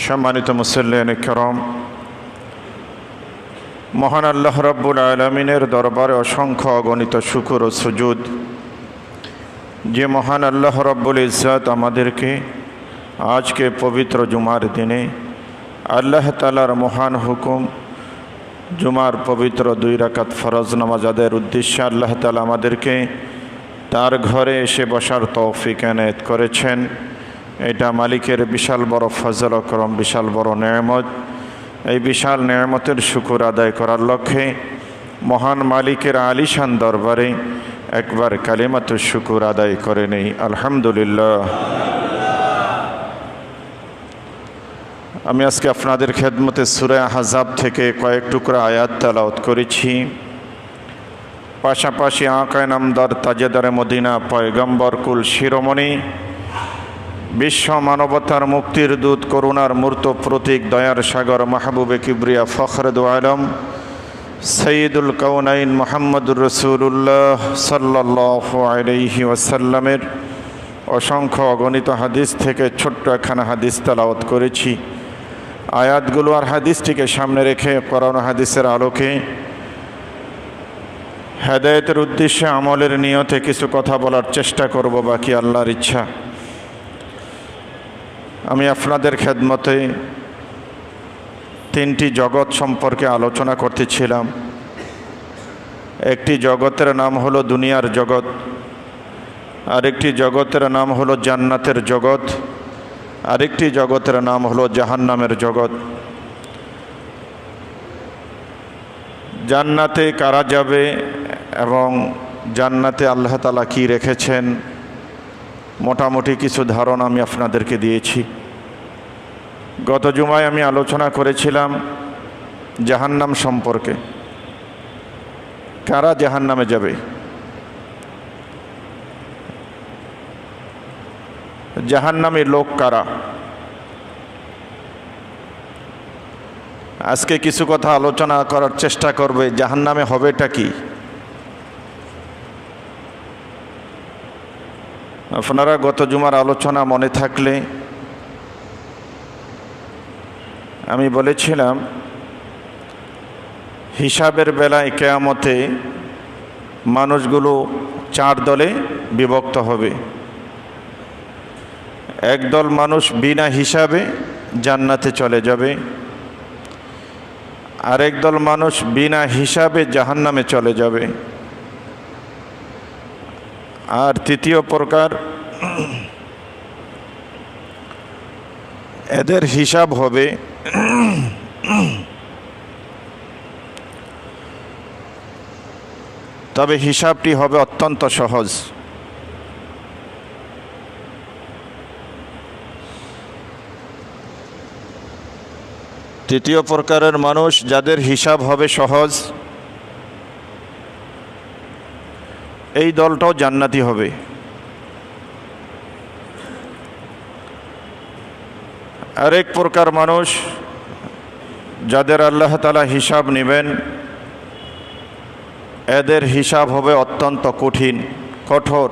সম্মানিত মুসল্লিয়ান কিরাম, মহান আল্লাহ রাব্বুল আলামিনের দরবারে অসংখ্য অগণিত শুকর ও সুজুদ। যে মহান আল্লাহ রাব্বুল ইজ্জত আমাদেরকে আজকে পবিত্র জুমার দিনে আল্লাহ তাআলার মহান হুকুম জুমার পবিত্র 2 রাকাত ফরজ নামাজ আদায়ের উদ্দেশ্যে আল্লাহ তাআলা আমাদেরকে তার ঘরে এসে বসার তৌফিক এনায়েত করেছেন। এটা মালিকের বিশাল বড় ফজল ও করম, বিশাল বড় নেয়ামত। এই বিশাল নেয়ামতের শুকর আদায় করার লক্ষ্যে মহান মালিকের আলিশান দরবারে একবার কালিমাতুশ শুকর আদায় করে নেই, আলহামদুলিল্লাহ। আমি আজকে আপনাদের খেদমতে সূরা আহজাব থেকে কয়েক টুকরা আয়াত তেলাওয়াত করেছি। পাশাপাশি আকায়ে নামদার তাজেদারে মদিনা পয়গম্বর কুল শিরোমণি, বিশ্ব মানবতার মুক্তির দূত, করুণার মূর্ত প্রতীক, দয়ার সাগর, মাহবুবে কিবরিয়া, ফখরে দু আলম, সৈয়দুল কাউনাইন মুহাম্মদুর রাসূলুল্লাহ সাল্লাল্লাহু আলাইহি ওয়াসাল্লামের অসংখ্য অগণিত হাদিস থেকে ছোট্ট একখানা হাদিস তেলাওয়াত করেছি। আয়াতগুলো আর হাদিসটিকে সামনে রেখে কোরআন হাদিসের আলোকে হেদায়েতের উদ্দেশ্যে আমলের নিয়তে কিছু কথা বলার চেষ্টা করব, বাকি আল্লাহর ইচ্ছা। আমি আপনাদের খেদমতে 3টি জগৎ সম্পর্কে আলোচনা করতেছিলাম। একটি জগতের নাম হলো দুনিয়ার জগৎ, আরেকটি জগতের নাম হলো জান্নাতের জগৎ, আরেকটি জগতের নাম হলো জাহান্নামের জগৎ। জান্নাতে কারা যাবে এবং জান্নাতে আল্লাহ তাআলা কি রেখেছেন, মোটামুটি কিছু ধারণা আমি আপনাদেরকে দিয়েছি। গত জুমায় আমি আলোচনা করেছিলাম জাহান্নাম সম্পর্কে। কারা জাহান্নামে যাবে? জাহান্নামী লোক কারা? আজকে কিছু কথা আলোচনা করার চেষ্টা করবে। জাহান্নামে হবেটা কি? আপনারা গত জুমার আলোচনা মনে থাকলে আমি বলেছিলাম হিসাবের বেলায় কিয়ামতে মানুষগুলো 4 দলে বিভক্ত হবে। একদল মানুষ বিনা হিসাবে জান্নাতে চলে যাবে, আরেক দল মানুষ বিনা হিসাবে জাহান্নামে চলে যাবে, আর তৃতীয় প্রকার এদের হিসাব হবে তবে হিসাবটি হবে অত্যন্ত সহজ। তৃতীয় প্রকারের মানুষ যাদের হিসাব হবে সহজ, এই দলটাও জান্নাতি হবে। আরেক প্রকার মানুষ যাদের আল্লাহ তাআলা হিসাব নেবেন, এদের হিসাব হবে অত্যন্ত কঠিন, কঠোর।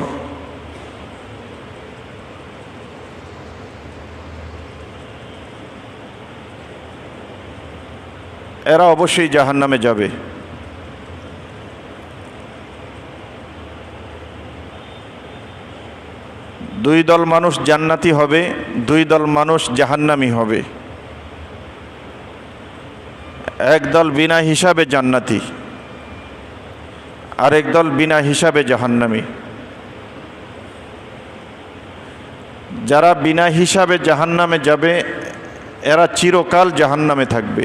এরা অবশ্যই জাহান্নামে যাবে। দুই দল মানুষ জান্নাতি হবে, 2 দল মানুষ জাহান্নামী হবে। এক দল বিনা হিসাবে জান্নাতি, আরেক দল বিনা হিসাবে জাহান্নামী। যারা বিনা হিসাবে জাহান্নামে যাবে এরা চিরকাল জাহান্নামে থাকবে,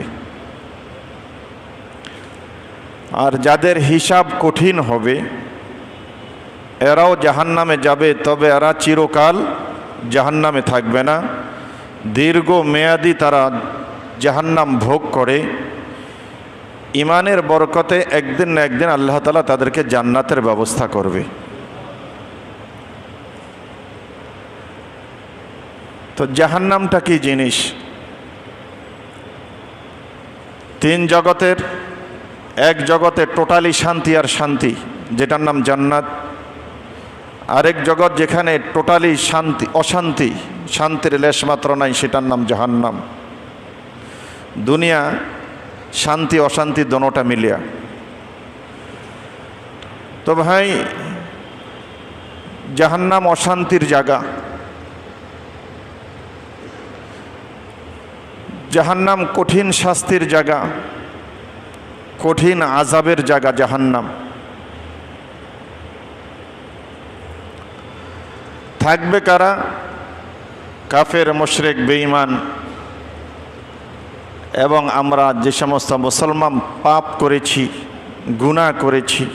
আর যাদের হিসাব কঠিন হবে এরাও জাহান্নামে যাবে, তবে এরা চিরকাল জাহান্নামে থাকবে না। দীর্ঘ মেয়াদি তারা জাহান্নাম ভোগ করে ইমানের বরকতে একদিন না একদিন আল্লাহ তাআলা তাদেরকে জান্নাতের ব্যবস্থা করবে। তো জাহান্নামটা কি জিনিস? 3 জগতের এক জগতে টোটালি শান্তি আর শান্তি, যেটার নাম জান্নাত। আরেক জগৎ যেখানে টোটালি শান্তি, অশান্তি, শান্তির লেশমাত্র নাই, সেটার নাম জাহান্নাম। দুনিয়া শান্তি অশান্তি দোনোটা মিলিয়া। তো ভাই, জাহান্নাম অশান্তির জায়গা, জাহান্নাম কঠিন শাস্তির জায়গা, কঠিন আযাবের জায়গা জাহান্নাম। থাকবে কারা? কাফের, মুশরিক, বেঈমান এবং আমরা যে সমস্ত মুসলমান পাপ করেছি, গুনাহ করেছি,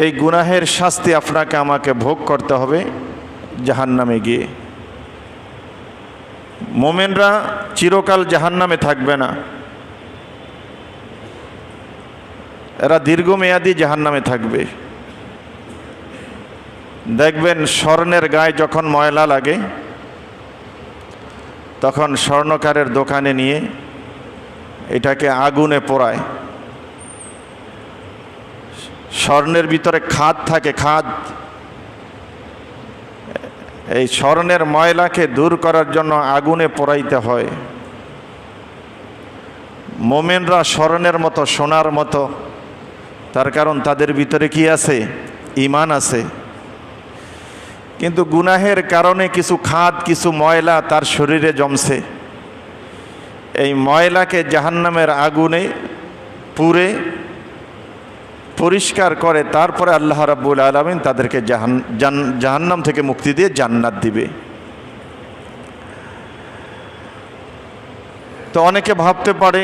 এই গুনাহের শাস্তি আপনাকে আমাকে ভোগ করতে হবে জাহান্নামে গিয়ে। মোমেনরা চিরকাল জাহান্নামে থাকবে না, এরা দীর্ঘমেয়াদী জাহান্নামে থাকবে। দেখবেন স্বর্ণের গায়ে যখন ময়লা লাগে তখন স্বর্ণকারের দোকানে নিয়ে এটাকে আগুনে পোড়ায়। স্বর্ণের ভিতরে খাদ থাকে, খাদ। এই স্বর্ণের ময়লাকে দূর করার জন্য আগুনে পোড়াইতে হয়। মোমেনরা স্বর্ণের মতো, সোনার মতো, তার কারণ তাদের ভিতরে কি আছে? ঈমান আছে। কিন্তু গুনাহের কারণে কিছু খাদ, কিছু ময়লা তার শরীরে জমছে। এই ময়লাকে জাহান্নামের আগুনে পুড়ে পরিষ্কার করে তারপরে আল্লাহ রাব্বুল আলামিন তাদেরকে জাহান্নাম থেকে মুক্তি দিয়ে জান্নাত দিবে। তো অনেকে ভাবতে পারে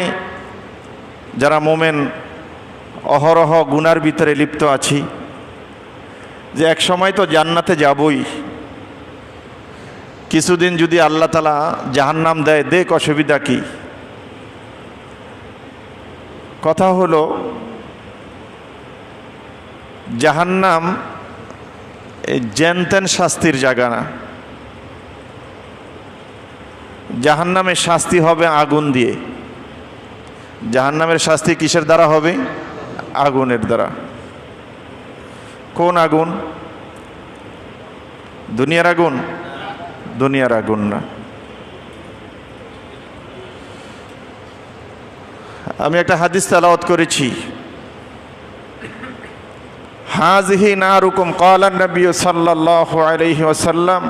যারা মোমেন, অহরহ গুনার ভিতরে লিপ্ত আছি, যে এক সময় তো জান্নাতে যাবই, কিছুদিন যদি আল্লাহ তাআলা জাহান্নাম দেয়, দেখ, অসুবিধা কি? কথা হলো, জাহান্নাম এই জেনতেন শাস্তির জায়গা না। জাহান্নামের শাস্তি হবে আগুন দিয়ে। জাহান্নামের শাস্তি কিসের দ্বারা হবে? আগুনের দ্বারা। কোন আগুন? দুনিয়ার আগুন? দুনিয়ার আগুন না। আমি একটা হাদিস তেলাওয়াত করেছি, হাযিহি নারুকুম, ক্বালা নবী সাল্লাল্লাহু আলাইহি ওয়াসাল্লাম,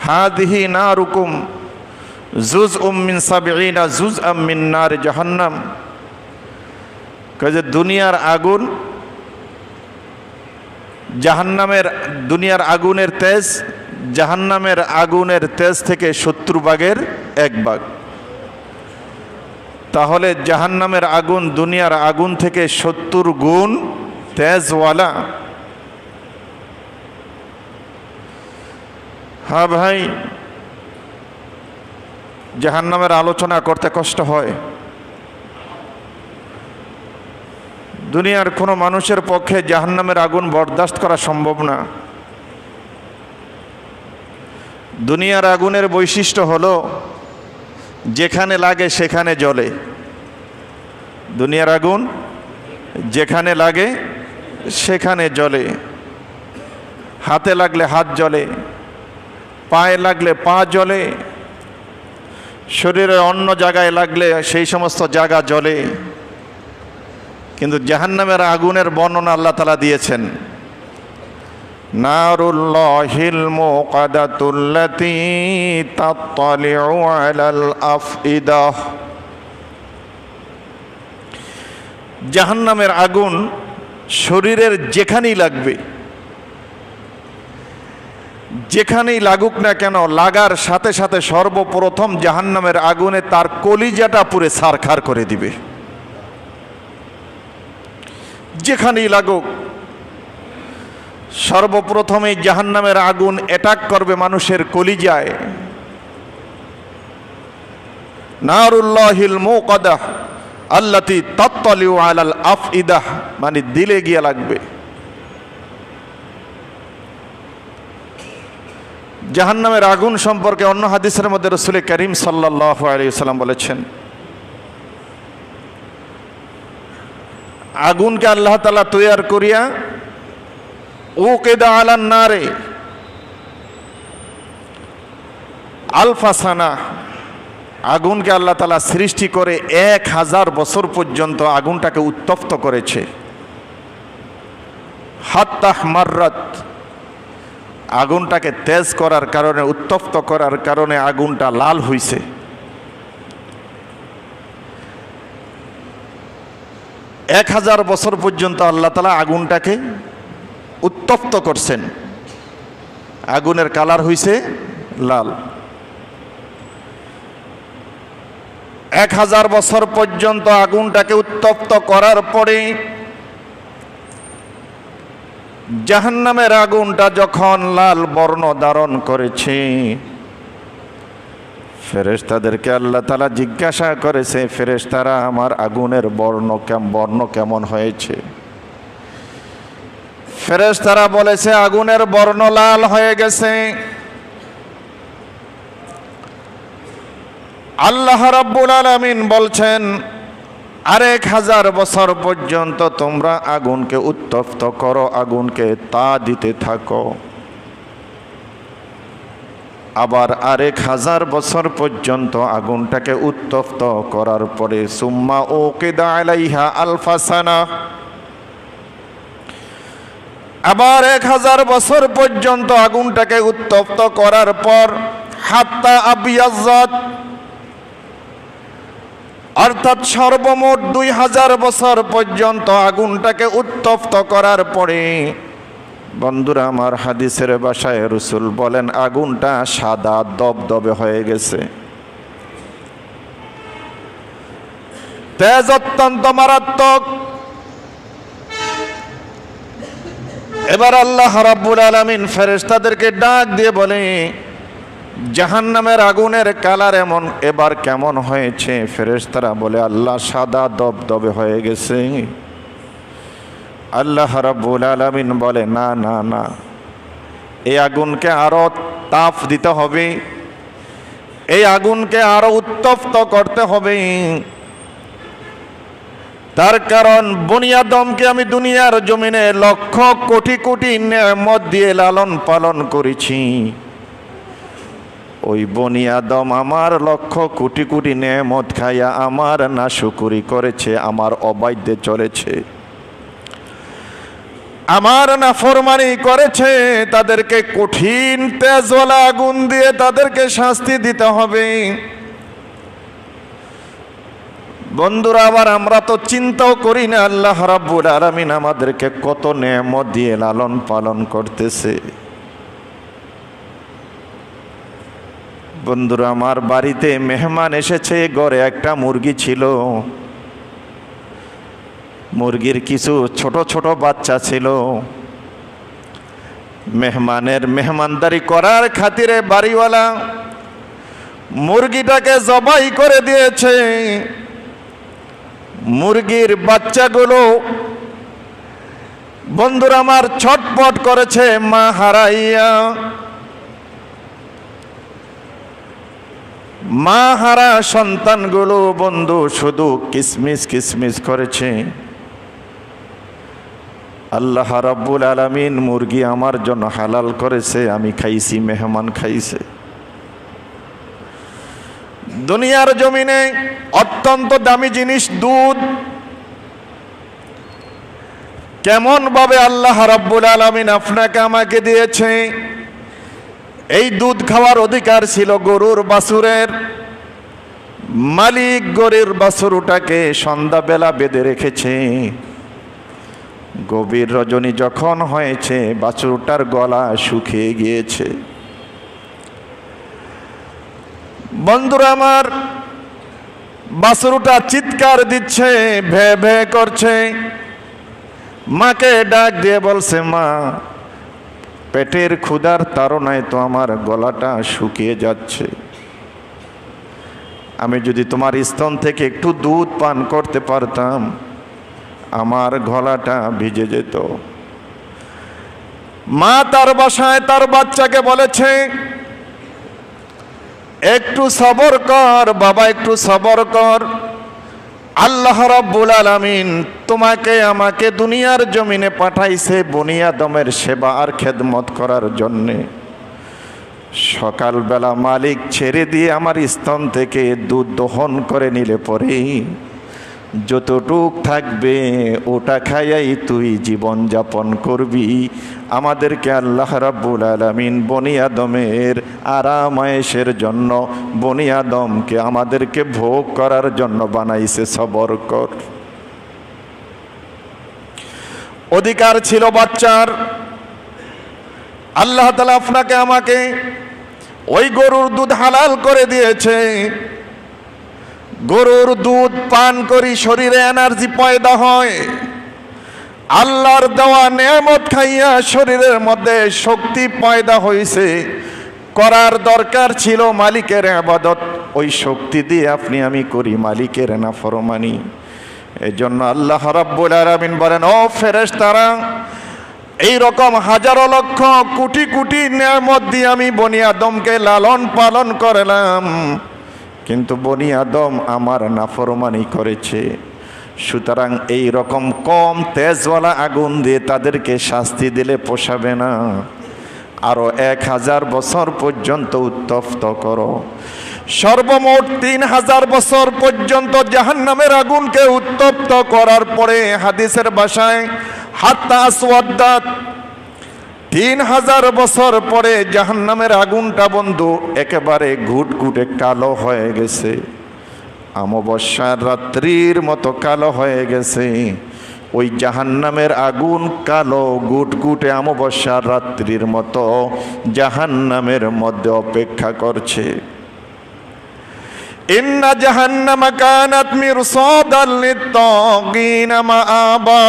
হাযিহি নারুকুম জুজউম মিন ৭০ জুজআম মিন নার জাহান্নাম। কাজে দুনিয়ার আগুন, জাহান্নামের, দুনিয়ার আগুনের তেজ জাহান্নামের আগুনের তেজ থেকে ৭০ ভাগের ১ ভাগ। তাহলে জাহান্নামের আগুন দুনিয়ার আগুন থেকে ৭০ গুণ তেজওয়ালা। হ্যাঁ ভাই, জাহান্নামের আলোচনা করতে কষ্ট হয়। দুনিয়ার কোনো মানুষের পক্ষে জাহান্নামের আগুন বরদাস্ত করা সম্ভব না। দুনিয়ার আগুনের বৈশিষ্ট্য হলো যেখানে লাগে সেখানে জ্বলে। দুনিয়ার আগুন যেখানে লাগে সেখানে জ্বলে। হাতে লাগলে হাত জ্বলে, পায়ে লাগলে পা জ্বলে, শরীরে অন্য জায়গায় লাগলে সেই সমস্ত জায়গা জ্বলে। কিন্তু জাহান্নামের আগুনের বর্ণনা আল্লাহ তাআলা দিয়েছেন, নারুল্লাহিল মুকাদাতুল্লাতী তাত্তালিউ আলাল আফইদাহ। জাহান্নামের আগুন শরীরের যেখানেই লাগবে, যেখানেই লাগুক না কেন, লাগার সাথে সাথে সর্বপ্রথম জাহান্নামের আগুনে তার কলিজাটা পুরে ছারখার করে দিবে। যেখানেই লাগুক, সর্বপ্রথমেই জাহান্নামের আগুন অ্যাটাক করবে মানুষের কলিজায়। নারুল্লাহিল মুকাদাহ আল্লাতী তাত্তালিউ আলাল আফইদাহ, মানে দিলে গিয়ে লাগবে। জাহান্নামের আগুন সম্পর্কে অন্য হাদিসের মধ্যে রাসূল করিম সাল্লাল্লাহু আলাইহি ওয়াসাল্লাম বলেছেন, আগুনকে আল্লাহ তাআলা তৈয়ার করিয়া উকিদা আলান নারে আলফা সানা আগুনকে আল্লাহ তাআলা সৃষ্টি করে 1000 বছর পর্যন্ত আগুনটাকে উত্তপ্ত করেছে। হাত্তা মাররাত, আগুনটাকে তেজ করার কারণে, উত্তপ্ত করার কারণে আগুনটা লাল হইছে। এক 1000 বছর পর্যন্ত আল্লাহ তাআলা আগুনটাকে উত্তপ্ত করছেন, আগুনের কালার হইছে লাল। 1000 বছর পর্যন্ত আগুনটাকে উত্তপ্ত করার পরে জাহান্নামের আগুনটা যখন লাল বর্ণ ধারণ করেছে, ফেরেশতাদেরকে আল্লাহ তাআলা জিজ্ঞাসা করেছে, ফেরেশতারা আমার আগুনের বর্ণ কেমন হয়েছে? ফেরেশতারা বলেছে আগুনের বর্ণ লাল হয়ে গেছে। আল্লাহ রাব্বুল আলামিন বলছেন, আর 1000 বছর পর্যন্ত তোমরা আগুনকে উত্তপ্ত করো, আগুনকে তা দিতে থাকো। আবার আর 1000 বছর পর্যন্ত আগুনটাকে উত্তপ্ত করার পরে সুম্মা উকিদা আলাইহা আলফা সানা, আবার 1000 বছর পর্যন্ত আগুনটাকে উত্তপ্ত করার পর হাত্তা আবিয়াজ্জাত, অর্থাৎ সর্বমোট 2000 বছর পর্যন্ত আগুনটাকে উত্তপ্ত করার পরে, বন্ধুরা আমার, হাদিসের ভাষায় রাসূল বলেন আগুনটা সাদা দবদবে হয়ে গেছে, তেজ অত্যন্ত মারাত্মক। এবার আল্লাহ রাব্বুল আলামিন ফেরেশতাদেরকে ডাক দিয়ে বলে, জাহান্নামের আগুনের কালার এমন এবার কেমন হয়েছে? ফেরেশতারা বলে, আল্লাহ সাদা দবদবে হয়ে গেছে। আল্লাহ রাব্বুল আলামিন বলে, না না না, এই আগুনকে আরো তাপ দিতে হবে, এই আগুনকে আরো উত্তপ্ত করতে হবে। তার কারণ বনি আদমকে আমি দুনিয়ার জমিনে লক্ষ কোটি কোটি নেয়ামত দিয়ে লালন পালন করেছি। ওই বনি আদম আমার লক্ষ কোটি কোটি নেয়ামত খাইয়া আমার নাশুকরি করেছে, আমার অবাধ্যে চলেছে, আমার নাফরমানি করেছে। তাদেরকে কঠিন তেজওয়ালা আগুন দিয়ে তাদেরকে শাস্তি দিতে হবে। বন্ধুরা, আবার আমরা তো চিন্তাও করি না আল্লাহ রাব্বুল আলামিন আমাদেরকে কত নেয়ামত দিয়ে লালন পালন করতেছে। বন্ধুরা, আমার বাড়িতে মেহমান এসেছে, ঘরে একটা মুরগি ছিল, মুরগির কিছু ছোট ছোট বাচ্চা ছিল। মেহমানের মেহমানদারি করার খাতিরে বাড়িওয়ালা মুরগিটাকে জবাই করে দিয়েছে। মুরগির বাচ্চাগুলো, বন্ধুরা আমার, ছটপট করেছে মা হারাইয়া। মা হারা সন্তানগুলো বন্ধু শুধু কিসমিস কিসমিস করেছে। আল্লাহ রাব্বুল আলামিন মুরগি আমার জন্য হালাল করেছে, আমি খাইছি, মেহমান খাইছে। দুনিয়ার জমিনে অত্যন্ত দামি জিনিস দুধ, কেমন ভাবে আল্লাহ রাব্বুল আলামিন আপনাকে আমাকে দিয়েছে। এই দুধ খাওয়ার অধিকার ছিল গরুর বাছুরের। মালিক গরুর বাছুরটাকে সন্ধ্যাবেলা বেঁধে রেখেছে। গভীর রজনী যখন হয়েছে, বাছুরটার গলা শুকিয়ে গিয়েছে। বন্ধুরা আমার, বাছুরটা চিৎকার দিচ্ছে, ভে ভে করছে। মাকে ডাক দিয়ে বলছে, মা, পেটের ক্ষুধার তাড়নায় তো আমার গলাটা শুকিয়ে যাচ্ছে। আমি যদি তোমার স্তন থেকে একটু দুধ পান করতে পারতাম, আমার গলাটা ভিজে যেত। মা তার বাসায় তার বাচ্চাকে বলেছে, একটু সবর কর বাবা, একটু সবর কর। আল্লাহ রাব্বুল আলামিন তোমাকে আমাকে দুনিয়ার জমিনে পাঠাইছে বনি আদমের সেবা আর খেদমত করার জন্যে। সকালবেলা মালিক ছেড়ে দিয়ে আমার স্তন থেকে দুধ দহন করে নিলে পরে যতটুক থাকবে ওটা খাইয়াই তুই জীবন যাপন করবি। আমাদেরকে আল্লাহ রাব্বুল আলামিন বনি আদমের আরামায়েশের জন্য, বনি আদমকে আমাদেরকে ভোগ করার জন্য বানাইছে। সবর কর। অধিকার ছিল বাচ্চার, আল্লাহ তাআলা আপনাকে আমাকে ওই গরুর দুধ হালাল করে দিয়েছে। গরুর দুধ পান করি শরীরে এনার্জি পয়দা হয়। আল্লাহর দেওয়া নেয়ামত খাইয়া শরীরের মধ্যে শক্তি পয়দা হয়েছে। করার দরকার ছিল মালিকের ইবাদত, ওই শক্তি দিয়ে আপনি আমি করি মালিকের নাফরমানি। এই জন্য আল্লাহ রাব্বুল আলামিন বলেন, ও ফেরেশতারা, এই রকম হাজারো লক্ষ কোটি কোটি নেয়ামত দিয়ে আমি বনি আদমকে লালন পালন করলাম, কিন্তু বনি আদম আমার নাফরমানি করেছে। সুতরাং এই রকম কম তেজওয়ালা আগুন দিয়ে তাদেরকে শাস্তি দিলে পোষাবে না, আরো 1000 বছর পর্যন্ত উত্তপ্ত করো। সর্বমোট 3000 বছর পর্যন্ত জাহান্নামের আগুনকে উত্তপ্ত করার পরে, হাদিসের ভাষায় হাত্তা আসওয়াদাত, 3000 বছর পরে জাহান্নামের আগুনটা বন্ধু একেবারে ঘুটঘুটে কালো হয়ে গেছে, অমাবস্যার রাত্রির মতো কালো হয়ে গেছে। ওই জাহান্নামের আগুন কালো ঘুটঘুটে অমাবস্যার রাত্রির মতো জাহান্নামের মধ্যে অপেক্ষা করছে। ইন্না জাহান্নামা কানাত মিরসাদাল লিত-তাগিনা মাআবা।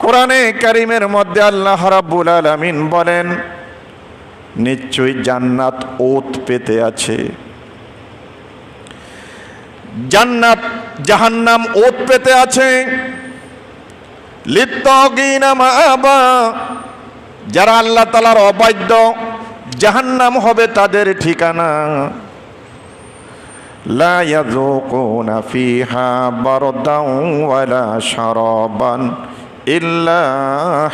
কোরআনে কারীমের মধ্যে আল্লাহ রাব্বুল আলামিন বলেন, নিশ্চয়ই জান্নাত ওত পেতে আছে। জান্নাত জাহান্নাম ওত পেতে আছে। লিত-তাগিনা মাআবা, যারা আল্লাহ তাআলার অবাধ্য, জাহান্নাম হবে তাদের ঠিকানা। লা ইয়াযুকুনা ফিহা বারদান ওয়ালা শারাবান ইল্লা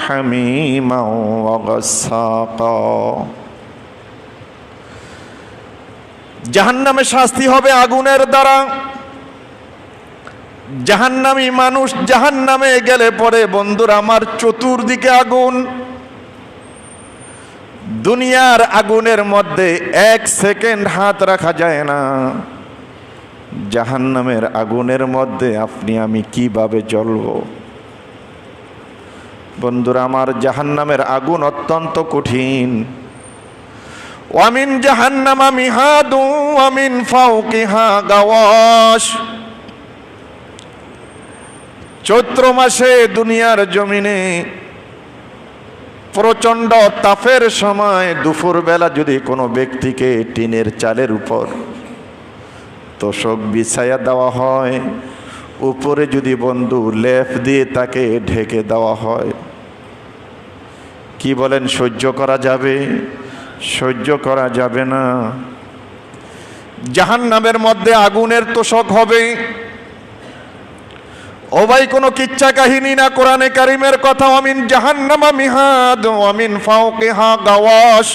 হামিমান ওয়া গাসসাকা। জাহান্নামে শাস্তি হবে আগুনের দ্বারা। জাহান্নামী মানুষ জাহান্নামে গেলে পরে বন্ধুরা আমার চতুর্দিকে আগুন। দুনিয়ার আগুনের মধ্যে 1 সেকেন্ড হাত রাখা যায় না। জাহান্নামের আগুনের মধ্যে আপনি আমি কিভাবে জ্বলব? বন্ধুরা আমার, জাহান্নামের আগুন অত্যন্ত কঠিন। ওয়ামিন জাহান্নামা মিহাদু ওয়ামিন ফাওকিহা গাওয়াশ। চৈত্র মাসে দুনিয়ার জমিনে প্রচণ্ড তাপের সময় দুপুরবেলা যদি কোনো ব্যক্তিকে টিনের চালের উপর তোষক বিছায়া দেওয়া হয়, উপরে যদি বন্ধু লেপ দিয়ে তাকে ঢেকে দেওয়া হয়, কি বলেন সহ্য করা যাবে? সহ্য করা যাবে না। জাহান্নামের মধ্যে আগুনের তোষক হবে। ও ভাই, কোনো কিচ্ছা কাহিনী না, কোরআনে কারীমের কথা। আমিন জাহান্নামা মিহাদ আমিন ফাওকিহা গাওয়াশ।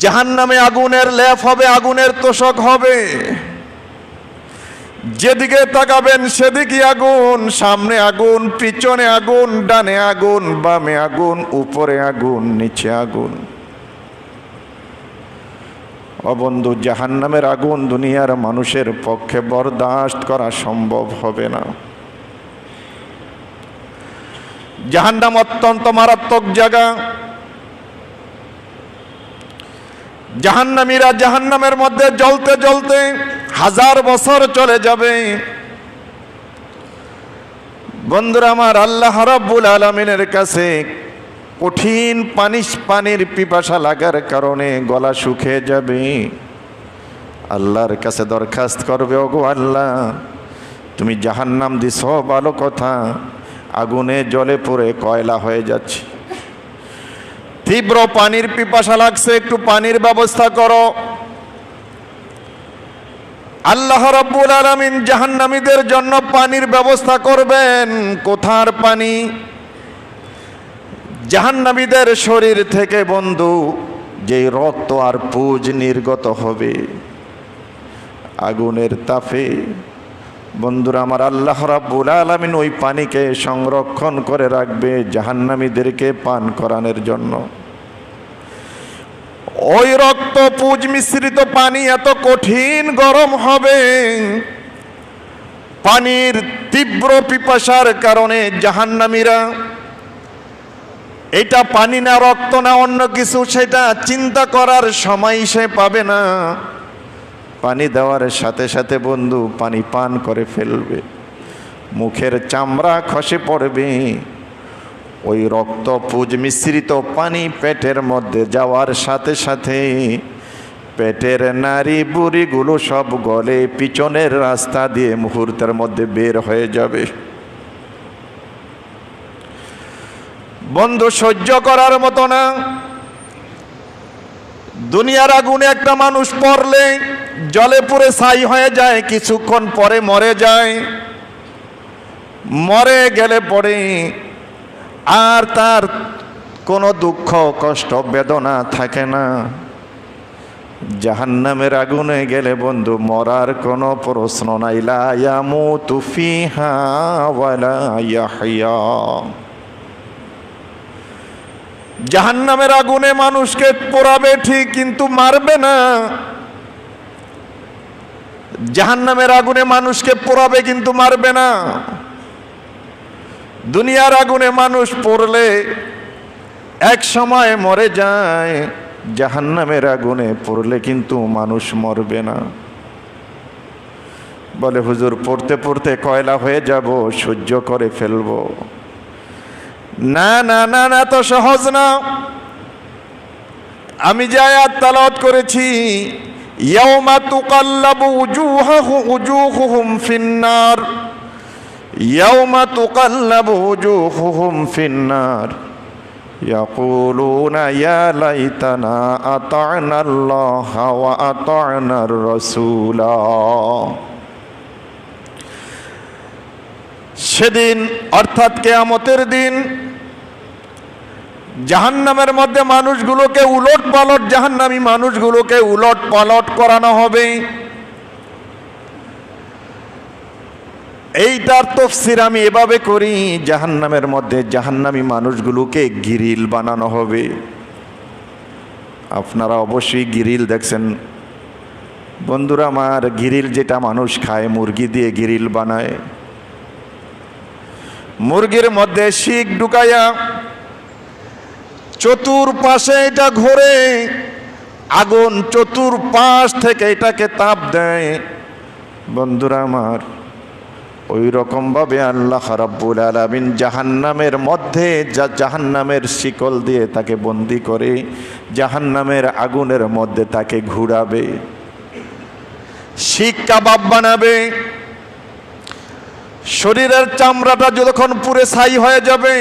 জাহান্নামে আগুনের লেপ হবে, আগুনের তোষক হবে। যেদিকে তাকাবেন সেদিকে আগুন, সামনে আগুন, পিছনে আগুন, ডানে আগুন, বামে আগুন, উপরে আগুন, নিচে আগুন। ও বন্ধু, জাহান্নামের আগুন দুনিয়ার মানুষের পক্ষে বরদাস্ত করা সম্ভব হবে না। জাহান্নাম অত্যন্ত মারাত্মক জায়গা। জাহান্নামীরা জাহান্নামের মধ্যে জ্বলতে জ্বলতে 1000 বছর চলে যাবে। বন্ধুরা আমার, আল্লাহ রাব্বুল আলামিনের কাছে কঠিন পানির পিপাসা লাগার কারণে গলা শুকিয়ে যাবে। আল্লাহর কাছে দরখাস্ত করবে, ওগো আল্লাহ, তুমি জাহান্নাম দিছ ভালো কথা, আগুনে জ্বলে পুড়ে কয়লা হয়ে যাচ্ছে। তীব্র পানির পিপাসা লাগছে, একটু পানির ব্যবস্থা করো। আল্লাহ রাব্বুল আলামিন জাহান্নামীদের জন্য পানির ব্যবস্থা করবেন। কোথার পানি? জাহান্নামীদের শরীর থেকে বন্ধু যে রক্ত আর পুজ নির্গত হবে আগুনের তাপে, বন্ধুরা আমার, আল্লাহ রাব্বুল আলামিন ওই পানিকে সংরক্ষণ করে রাখবে জাহান্নামীদেরকে পান করানোর জন্য। ওই রক্ত পুজ মিশ্রিত পানি এত কঠিন গরম হবে, পানির তীব্র পিপাসার কারণে জাহান্নামীরা এটা পানি না রক্ত না অন্য কিছু সেটা চিন্তা করার সময় সে পাবে না। পানি দেওয়ার সাথে সাথে বন্ধু পানি পান করে ফেলবে, মুখের চামড়া খসে পড়বে। ওই রক্ত পুজ মিশ্রিত পানি পেটের মধ্যে যাওয়ার সাথে সাথে পেটের নাড়ি বুড়িগুলো সব গলে পিছনের রাস্তা দিয়ে মুহূর্তের মধ্যে বের হয়ে যাবে। বন্ধু সহ্য করার মতো না। দুনিয়ার আগুনে একটা মানুষ পড়লে জলে পুড়ে ছাই হয়ে যায়, কিছুক্ষণ পরে মরে যায়। মরে গেলে পরে আর তার কোনো দুঃখ কষ্ট বেদনা থাকে না। জাহান্নামের আগুনে গেলে বন্ধু মরার কোনো প্রশ্ন নাই। লা ইয়ামুতু ফিহা ওয়ালা ইয়াহইয়া। জাহান্নামের আগুনে মানুষকে পোড়াবে ঠিক, কিন্তু মারবে না। জাহান্নামের আগুনে মানুষকে পোড়াবে কিন্তু মারবে না। দুনিয়ার আগুনে মানুষ পড়লে এক সময় মরে যায়, জাহান্নামের আগুনে পড়লে কিন্তু মানুষ মরবে না। বলে হুজুর পড়তে পড়তে কয়লা হয়ে যাব, সহ্য করে ফেলবো। না না না না, তো সহজ না। আমি যে আয়াত তেলাওয়াত করেছি, ইয়াউমা তুকাল্লাবু উজুহুহুম ফিন্নার, ইয়াউমা তুকাল্লাবু উজুহুহুম ফিন্নার ইয়াকুলুনা ইয়া লাইতানা আতা'না আল্লাহ ওয়া আতা'নার রাসূলা। সেদিন অর্থাৎ কিয়ামতের দিন জাহান্নামের মধ্যে মানুষগুলোকে উলট পালট, জাহান্নামী মানুষগুলোকে উলট পালট করানো হবে। এইটার তাফসীর আমি এভাবে করি, জাহান্নামের মধ্যে জাহান্নামী মানুষগুলোকে গ্রিল বানানো হবে। আপনারা অবশ্যই গ্রিল দেখছেন বন্ধুরা আমার, গ্রিল যেটা মানুষ খায়, মুরগি দিয়ে গ্রিল বানায়। মুরগির মধ্যে শিক ঢুকাইয়া চতুর্পাশে এটা ঘোরে, আগুন চতুর্পাশ থেকে এটাকে তাপ দেয়। বন্ধুরা আমার, ওই রকম ভাবে আল্লাহ রাব্বুল আলামিন জাহান্নামের মধ্যে জাহান্নামের শিকল দিয়ে তাকে বন্দি করে জাহান্নামের আগুনের মধ্যে তাকে ঘুরাবে, শিক কাবাব বানাবে। শরীরের চামড়াটা যখন পুড়ে ছাই হয়ে যাবে,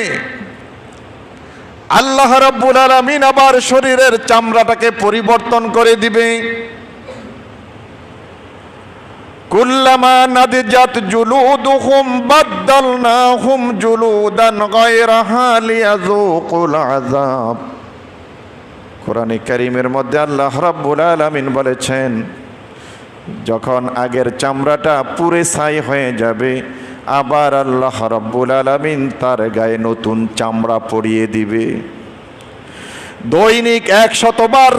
আল্লাহ রাব্বুল আলামিন আবার শরীরের চামড়াটাকে পরিবর্তন করে দিবে। কুল্লামা নাদিজাত জুলুদুহুম বাদদালনাহুম জুলুদান গায়রাহা লিয়াযুকুল আযাব। কোরআনে কারীমের মধ্যে আল্লাহ রাব্বুল আলামিন বলেছেন, যখন আগের চামড়াটা পুড়ে ছাই হয়ে যাবে, আবার আল্লাহ রাব্বুল আলামিন তার গায়ে নতুন চামড়া পরিয়ে দিবে। দৈনিক 100 বার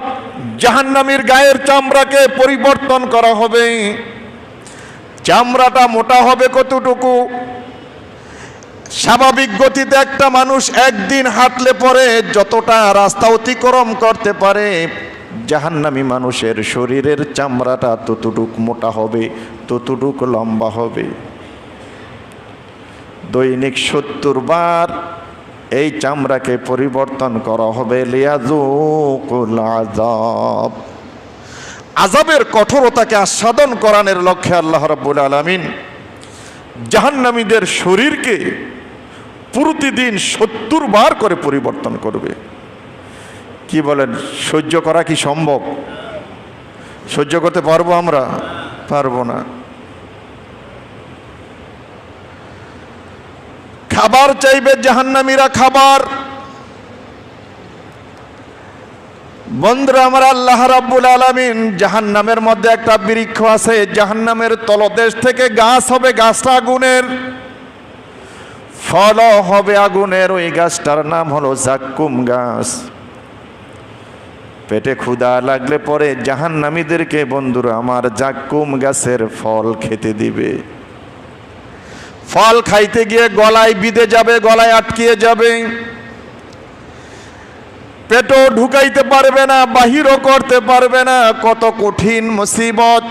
জাহান্নামীর গায়ের চামড়াকে পরিবর্তন করা হবে। চামড়াটা মোটা হবে কতটুকু? স্বাভাবিক গতিতে একটা মানুষ একদিন হাঁটলে পরে যতটা রাস্তা অতিক্রম করতে পারে, জাহান্নামী মানুষের শরীরের চামড়াটা ততটুক মোটা হবে, ততটুক লম্বা হবে। দৈনিক 70 বার এই চামড়াকে পরিবর্তন করা হবে। লিয়াযুকুল আযাব, আযাবের কঠোরতাকে আস্বাদন করানোর লক্ষ্যে আল্লাহ রাব্বুল আলামিন জাহান্নামীদের শরীরকে প্রতিদিন 70 বার করে পরিবর্তন করবে। কি বলেন, সহ্য করা কি সম্ভব? সহ্য করতে পারবো আমরা? পারবো না। খাবার চাইবে জাহান্নামীরা, খাবার বন্ধুরা আমার, আল্লাহ রাব্বুল আলামিন জাহান্নামের মধ্যে একটা বৃক্ষ আছে, জাহান্নামের তলদেশ থেকে গাছ হবে, গাছটা আগুনের, ফল হবে আগুনের। ওই গাছটার নাম হলো জাক্কুম গাছ। পেটে ক্ষুধা লাগলে পরে জাহান্নামীদেরকে বন্ধুরা আমার জাক্কুম গাছের ফল খেতে দিবে। ফল খাইতে গিয়ে গলায় বিঁধে যাবে, গলায় আটকিয়ে যাবে, পেটও ঢুকাইতে পারবে না, বাহিরও করতে পারবে না। কত কঠিন মুসিবত!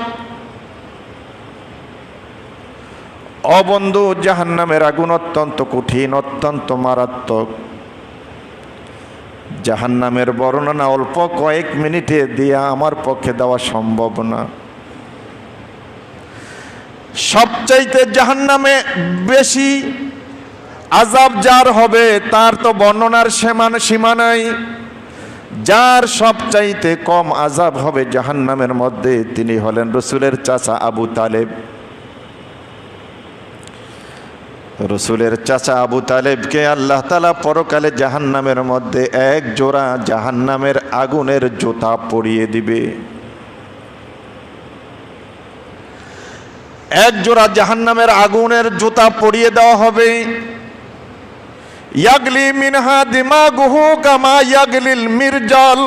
বন্ধু, জাহান্নামের আগুন অত্যন্ত কঠিন, অত্যন্ত মারাত্মক। জাহান্নামের বর্ণনা অল্প কয়েক মিনিটে দিয়ে আমার পক্ষে দেওয়া সম্ভব না। সবচাইতে জাহান্নামে বেশি আযাব যার হবে তার তো বর্ণনার সীমা নাই। যার সবচাইতে কম আযাব হবে জাহান্নামের মধ্যে তিনি হলেন রসুলের চাচা আবু তালেব। রসুলের চাচা আবু তালেবকে আল্লাহ তাআলা পরকালে জাহান্নামের মধ্যে এক জোড়া জাহান্নামের আগুনের জুতা পরিয়ে দিবে। এক জোড়া জাহান্নামের আগুনের জুতা পরিয়ে দেওয়া হবে। ইয়াগলি মিনহা দিমাগুহু কামা ইয়াগলিল মিরজাল।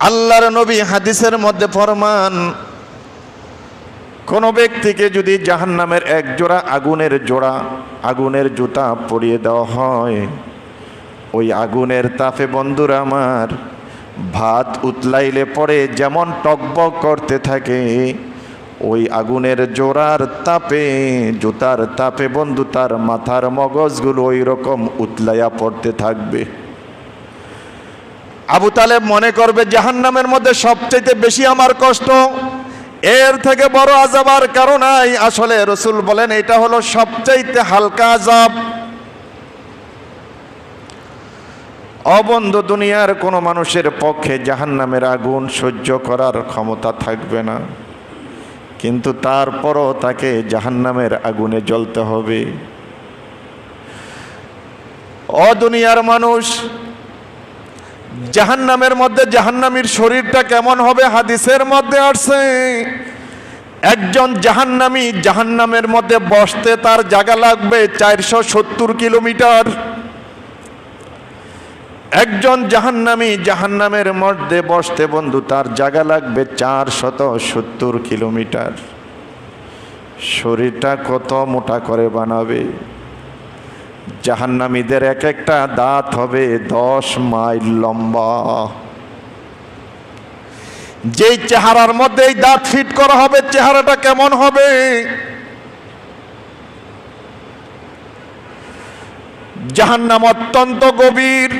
আল্লাহর নবী হাদিসের মধ্যে ফরমান, কোন ব্যক্তিকে যদি জাহান্নামের এক জোড়া আগুনের জুতা পরিয়ে দেওয়া হয়, ওই আগুনের তাপে বন্ধুরা আমার ভাত উতলাইলে পরে যেমন টকবক করতে থাকে, ওই আগুনের জোড়ার তাপে, জুতার তাপে বন্ধু তার মাথার মগজগুলো ওই রকম উতলাইয়া পড়তে থাকবে। আবু তালেব মনে করবে জাহান্নামের মধ্যে সবচেয়ে বেশি আমার কষ্ট, এর থেকে বড় আযাব আর কারো নাই। আসলে রসুল বলেন এটা হলো সবচাইতে হালকা আযাব। বন্ধু, দুনিয়ার কোনো মানুষের পক্ষে জাহান্নামের আগুন সহ্য করার ক্ষমতা থাকবে না, কিন্তু তারপরও তাকে জাহান্নামের আগুনে জ্বলতে হবে। দুনিয়ার মানুষ, জাহান্নামের মধ্যে জাহান্নামীর শরীরটা কেমন হবে হাদিসের মধ্যে আসছে। একজন জাহান্নামী জাহান্নামের মধ্যে বসতে তার জায়গা লাগবে 470 কিলোমিটার। একজন জাহান্নামী জাহান্নামের মধ্যে বসতে বন্ধু তার জায়গা লাগবে 470 কিলোমিটার। শরীরটা কত মোটা করে বানাবে! জাহান্নামীদের এক একটা দাঁত হবে 10 মাইল লম্বা। যেই চেহারার মধ্যে এই দাঁত ফিট করা হবে, চেহারাটা কেমন হবে! জাহান্নাম অত্যন্ত গভীর।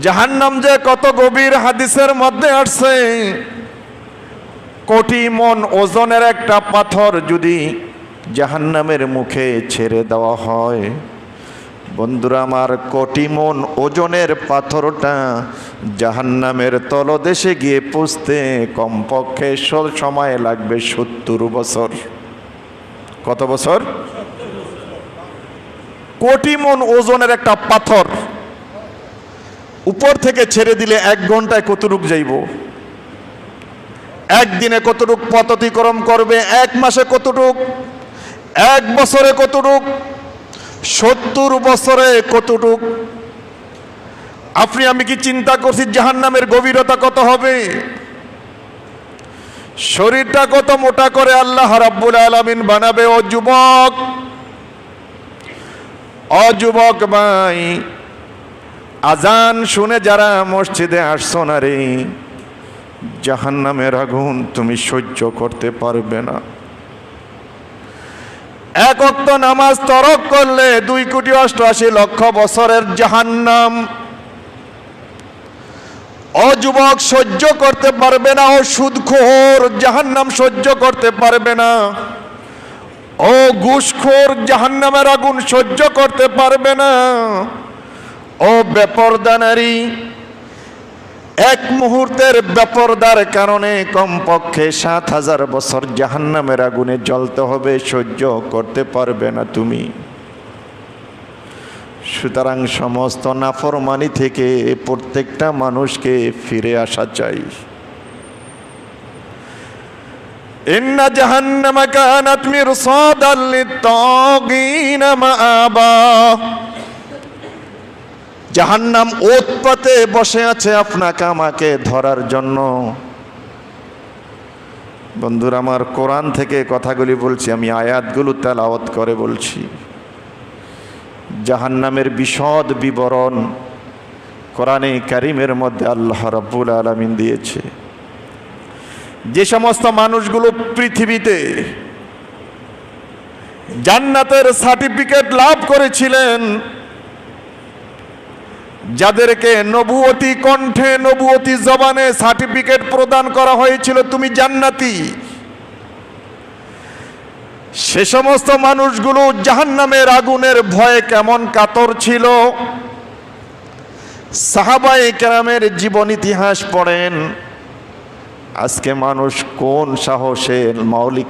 জাহান্নাম যে কত গভীর হাদিসের মধ্যে আসছে। কোটি মন ওজনের একটা পাথর যদি জাহান্নামের মুখে ছেড়ে দেওয়া হয়, বন্ধুরা আমার কোটি মন ওজনের পাথরটা জাহান্নামের তলদেশে গিয়ে পৌঁছতে কমপক্ষে সময় লাগবে 70 বছর। কত বছর? কোটি মন ওজনের একটা পাথর উপর থেকে ছেড়ে দিলে 1 ঘন্টায় কতটুক যাইব? একদিনে কতটুক পথ অতিক্রম করবে? 1 মাসে কতটুক? 1 বছরে কতটুক? 70 বছরে কতটুক? আপনি আমি কি চিন্তা করছি জাহান্নামের গভীরতা কত হবে? শরীরটা কত মোটা করে আল্লাহ রাব্বুল আলামিন বানাবে। ও যুবক ভাই, আজান শুনে যারা মসজিদে আসছো না রে, জাহান্নামের আগুন তুমি সহ্য করতে পারবে না। 1 ওয়াক্ত নামাজ তরক করলে 2,88,00,000 বছরের জাহান্নাম। যুবক সহ্য করতে পারবে না। সুদখোর জাহান্নাম সহ্য করতে পারবে না। ঘুষখোর জাহান্নামের আগুন সহ্য করতে পারবে না। বেপরদা নারী, 1 মুহূর্তের বেপরদার কারণে কমপক্ষে 7,000 বছর জাহান্নামের আগুনে জ্বলতে হবে। সহ্য করতে পারবে না তুমি। সুতরাং সমস্ত নাফরমানি থেকে প্রত্যেকটা মানুষকে ফিরে আসা চাই। ইন্না জাহান্নামা কানাত মিরসাদাল লিত-তাগীনা মাআবা। জাহান্নাম ওৎপাতে বসে আছে আপনাকে আমাকে ধরার জন্য। বন্ধুরা আমার, কোরআন থেকে কথাগুলি বলছি, আমি আয়াতগুলো তেলাওয়াত করে বলছি। জাহান্নামের বিশদ বিবরণ কোরআনে কারীমের মধ্যে আল্লাহ রাব্বুল আলামিন দিয়েছে। যে সমস্ত মানুষগুলো পৃথিবীতে জান্নাতের সার্টিফিকেট লাভ করেছিলেন, যাদেরকে নবুয়তি কণ্ঠে নবুয়তি জবানে সার্টিফিকেট প্রদান করা হয়েছিল তুমি জান্নাতি, সে সমস্ত মানুষগুলো জাহান্নামের আগুনের ভয়ে কেমন কাতর ছিল। সাহাবায়ে কেরামের জীবন ইতিহাস পড়েন। আজকে মানুষ কোন সাহসে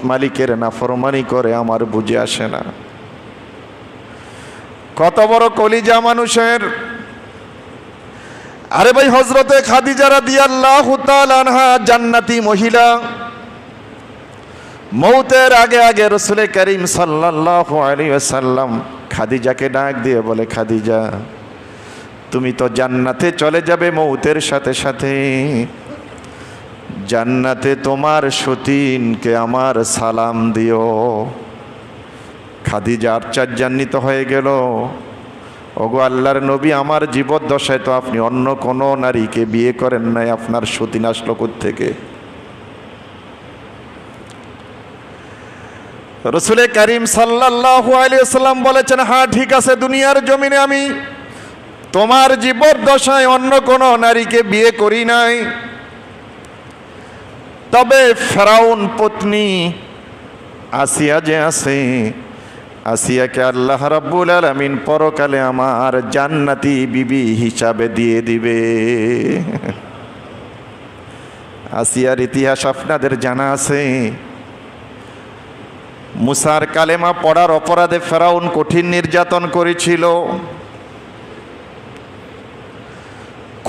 মালিকের নাফরমানি করে আমার বুঝে আসে না। কত বড় কলিজা মানুষের। আরে ভাই, হযরতে খাদিজা রাদিয়াল্লাহু তাআলা আনহা জান্নাতি মহিলা। মৌতের আগে আগে রাসূল করিম সাল্লাল্লাহু আলাইহি ওয়াসাল্লাম খাদিজাকে ডাক দিয়ে বলে, খাদিজা তুমি তো জান্নাতে চলে যাবে মৌতের সাথে সাথে, জান্নাতে তোমার সতীনকে আমার সালাম দিও। খাদিজা আশ্চর্যান্বিত হয়ে গেল। ওগো আল্লাহর নবী, আমার জীবদ্দশায় তো আপনি অন্য কোনো নারীকে বিয়ে করেন নাই, আপনার সতীন আসলো কোত্থেকে? রাসূল করিম সাল্লাল্লাহু আলাইহি ওয়াসাল্লাম বলেছেন, হ্যাঁ ঠিক আছে, দুনিয়ার জমিনে আমি তোমার জীবদ্দশায় অন্য কোনো নারীকে বিয়ে করি নাই, তবে ফেরাউন পত্নী আসিয়া যে আছে, আসিয়াকে আল্লাহ রাব্বুল আলামিন পরকালে আমার জান্নাতি বিবি হিসাবে দিয়ে দিবে। আসিয়ার ইতিহাস আপনাদের জানা আছে। মুসার কালেমা পড়ার অপরাধে ফেরাউন কঠিন নির্যাতন করেছিল,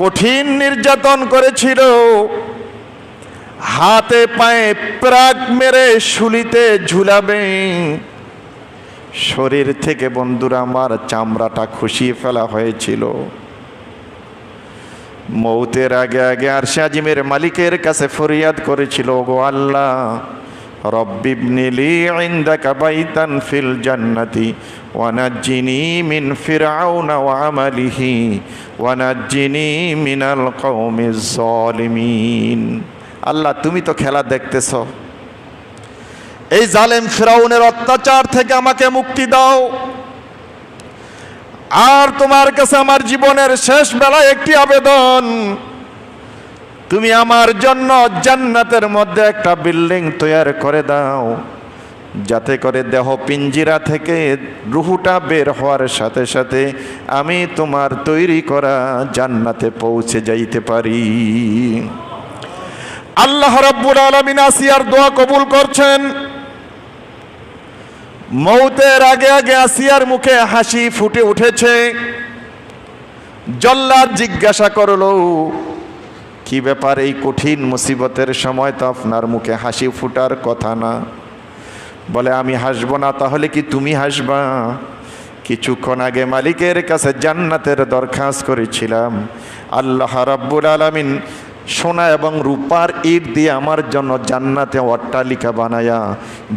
কঠিন নির্যাতন করেছিল। হাতে পায়ে প্রাগ মেরে শুলিতে ঝুলাবে, শরীর থেকে বন্ধুরা আমার চামড়াটা খসিয়ে ফেলা হয়েছিল। মৌতের আগে আগে আরশে আজিমের মালিকের কাছে ফরিয়াদ করেছিল, গো আল্লাহ, রব্বিবনি লি ইনদাকা বাইতান ফিল জান্নাতি ওয়া নাজ্জিনি মিন ফিরআউনা ওয়া আমালিহি ওয়া নাজ্জিনি মিনাল কওমিজ জালিমিন। আল্লাহ, তুমি তো খেলা দেখতেছ, এই জালেম ফিরআউনের অত্যাচার থেকে আমাকে মুক্তি দাও। আর তোমার কাছে আমার জীবনের শেষ বেলায় একটি আবেদন, তুমি আমার জন্য জান্নাতের মধ্যে একটা বিল্ডিং তৈরি করে দাও, যাতে করে দেহ পিঞ্জিরা থেকে রুহুটা বের হওয়ার সাথে সাথে আমি তোমার তৈরি করা জান্নাতে পৌঁছে যাইতে পারি। আল্লাহ রাব্বুল আলামিন আসিয়ার দোয়া কবুল করছেন। মৌতের আগে আগে আসিয়ার মুখে হাসি ফুটে উঠেছে। জল্লাদ জিজ্ঞাসা করলো, কি ব্যাপার, এই কঠিন মুসিবতের সময় তো আপনার মুখে হাসি ফুটার কথা না। বলে, আমি হাসবো না, তাহলে কি তুমি হাসবা? কিছুক্ষণ আগে মালিকের কাছে জান্নাতের দরখাস্ত করেছিলাম, আল্লাহ রাব্বুল আলামিন সোনা এবং রূপার ইট দিয়ে আমার জন্য জান্নাতে অট্টালিকা বানায়া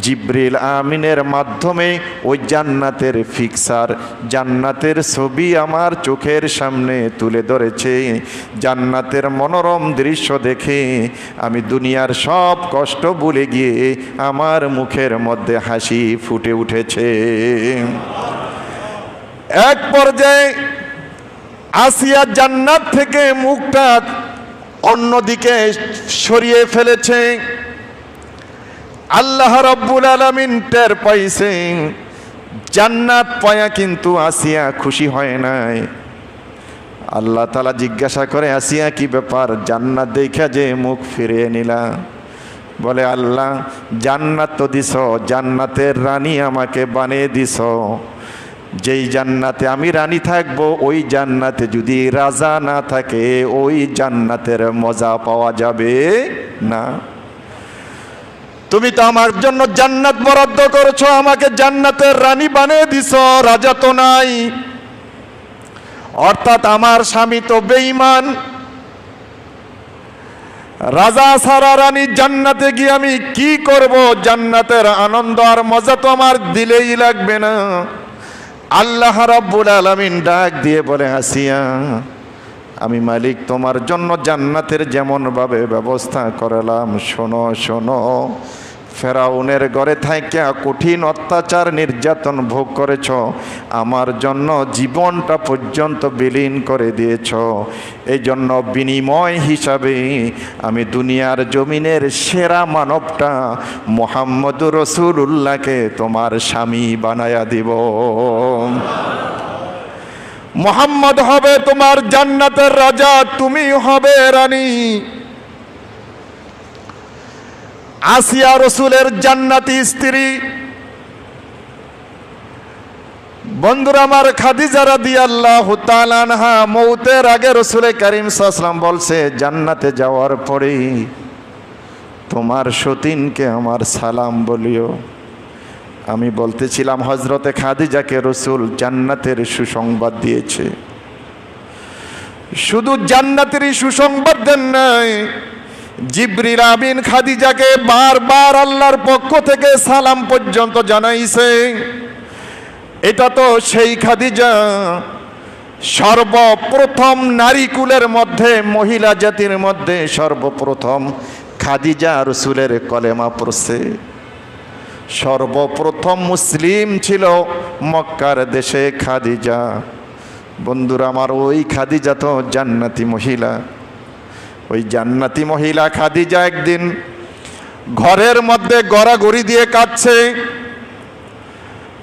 জিবরিল আমিনের মাধ্যমে ওই জান্নাতের ফিক্সার, জান্নাতের ছবি আমার চোখের সামনে তুলে ধরেছে। জান্নাতের মনোরম দৃশ্য দেখে আমি দুনিয়ার সব কষ্ট ভুলে গিয়ে আমার মুখের মধ্যে হাসি ফুটে উঠেছে। এক পর্যায়ে আসিয়া জান্নাত থেকে মুখটা অন্যদিকে সরিয়ে ফেলেছে। আল্লাহ রাব্বুল আলামিন টের পাইছেন, জান্নাত পায়া কিন্তু আসিয়া খুশি হয় নাই। আল্লাহ তাআলা জিজ্ঞাসা করে, আসিয়া কি ব্যাপার, জান্নাত দেখা যে মুখ ফিরিয়ে নিলা? বলে, আল্লাহ জান্নাত তো দিছ, জান্নাতের রানী আমাকে বানিয়ে দিছ, যেই জান্নাতে আমি রানী থাকব, ওই জান্নাতে যদি রাজা না থাকে, ওই জান্নাতের মজা পাওয়া যাবে না। তুমি তো আমার জন্য জান্নাত বরাদ্দ করেছো, আমাকে জান্নাতের রানী বানিয়ে দিছো, রাজা তো নাই। অর্থাৎ আমার স্বামী তো বেঈমান। রাজা ছাড়া রানী জান্নাতে গিয়ে আমি কি করব? জান্নাতের আনন্দ আর মজা তো আমার দিলেই লাগবে না। আল্লাহ রাব্বুল আলামিন ডাক দিয়ে বলে, আসিয়া, আমি মালিক তোমার জন্য জান্নাতের যেমন ভাবে ব্যবস্থা করলাম, শোনো শোনো, ফেরাউনের ঘরে থাইকা কঠিন অত্যাচার নির্যাতন ভোগ করেছ, আমার জন্য জীবনটা পর্যন্ত বিলীন করে দিয়েছ। এই জন্য বিনিময় হিসাবে আমি দুনিয়ার জমিনের সেরা মানবটা মুহাম্মদুর রাসূলুল্লাহকে তোমার স্বামী বানায়া দিব। মুহাম্মদ হবে তোমার জান্নাতের রাজা, তুমি হবে রানী। আসিয়া রসুলের জান্নাতি স্ত্রী। বন্ধুরা আমার, খাদিজা রাদিয়াল্লাহু তাআলা আনহা মৌতের আগে রসুল করিম সাল্লাল্লাহু আলাইহি ওয়াসাল্লাম বলছে, জান্নাতে যাওয়ার পরেই তোমার সতীনকে আমার সালাম বলিও। আমি বলতেছিলাম, হযরতে খাদিজাকে রসুল জান্নাতের সুসংবাদ দিয়েছে। শুধু জান্নাতেরই সুসংবাদ দেন নাই, জিবরিল আমিন খাদিজাকে বারবার আল্লাহর পক্ষ থেকে সালাম পর্যন্ত জানাইছে। এটা তো সেই খাদিজা, সর্বপ্রথম নারী কুলের মধ্যে, মহিলা জাতির মধ্যে সর্বপ্রথম খাদিজা রসুলের কলেমা পড়ছে। সর্বপ্রথম মুসলিম ছিল মক্কার দেশে খাদিজা। বন্ধুরা আমার, ওই খাদিজা তো জান্নাতি মহিলা। ওই জান্নাতি মহিলা খাদিজা একদিন ঘরের মধ্যে গড়াগড়ি দিয়ে কাঁদছে।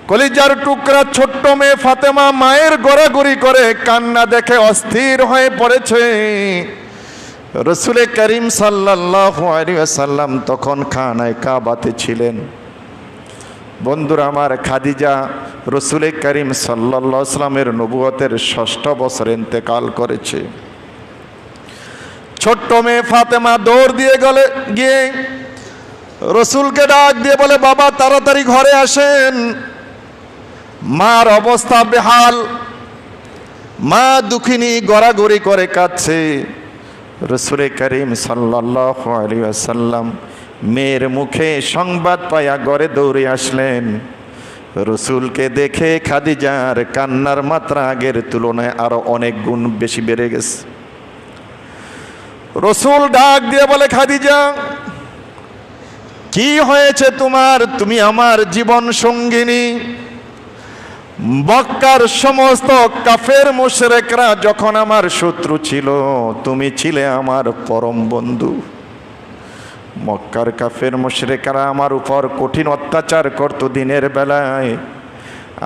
কলিজার টুকরা ছোট্ট মেয়ে ফাতেমা মায়ের গড়াগড়ি করে কান্না দেখে অস্থির হয়ে পড়েছে। রসুল করিম সাল্লাল্লাহু আলাইহি ওয়াসাল্লাম তখন খানায় কাবাতে ছিলেন। বন্ধুরা আমার, খাদিজা রসুল করিম সাল্লাল্লাহু আলাইহি ওয়াসাল্লামের নবুয়তের 6ষ্ঠ বছরে ইন্তেকাল করেছে। ছোট্ট মেয়ে ফাতেমা দৌড় দিয়ে গিয়ে রসুলকে ডাক দিয়ে বলে, বাবা তাড়াতাড়ি ঘরে আসেন। মার অবস্থা বেহাল, মা দুঃখিনী গড়াগড়ি করে কাঁদছে। রসুল করিম সাল্লাল্লাহু আলাইহি ওয়াসাল্লাম মেয়ের মুখে সংবাদ পায়া ঘরে দৌড়ে আসলেন। রসুলকে দেখে খাদিজার কান্নার মাত্রা আগের তুলনায় আরো অনেক গুণ বেশি বেড়ে গেছে। রসুল ডাক দিয়ে বলে, খাদিজা কি হয়েছে তোমার? তুমি আমার জীবন সঙ্গিনী। মক্কার সমস্ত কাফের মুশরিকরা যখন আমার শত্রু ছিল, তুমি ছিলে আমার পরম বন্ধু। মক্কার কাফের মুশরিকরা আমার উপর কঠিন অত্যাচার করত দিনের বেলায়।